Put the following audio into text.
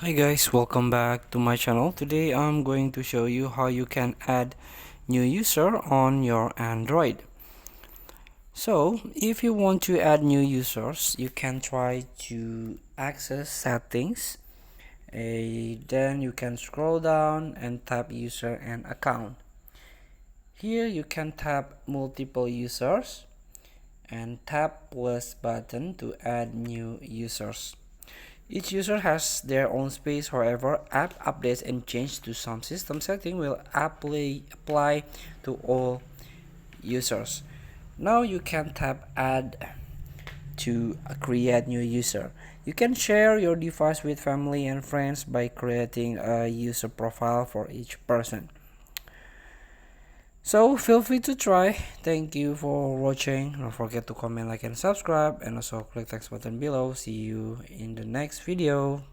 Hi guys, welcome back to my channel. Today I'm going to show you how you can add new user on your Android. So if you want to add new users, you can try to access settings. Then you can scroll down and tap user and account. Here you can tap multiple users and tap plus button to add new users. Each user has their own space, however, app updates and changes to some system setting will apply to all users. Now you can tap add to create new user. You can share your device with family and friends by creating a user profile for each person. So feel free to try. Thank you for watching. Don't forget to comment, like, and subscribe, and also click the button below. See you in the next video.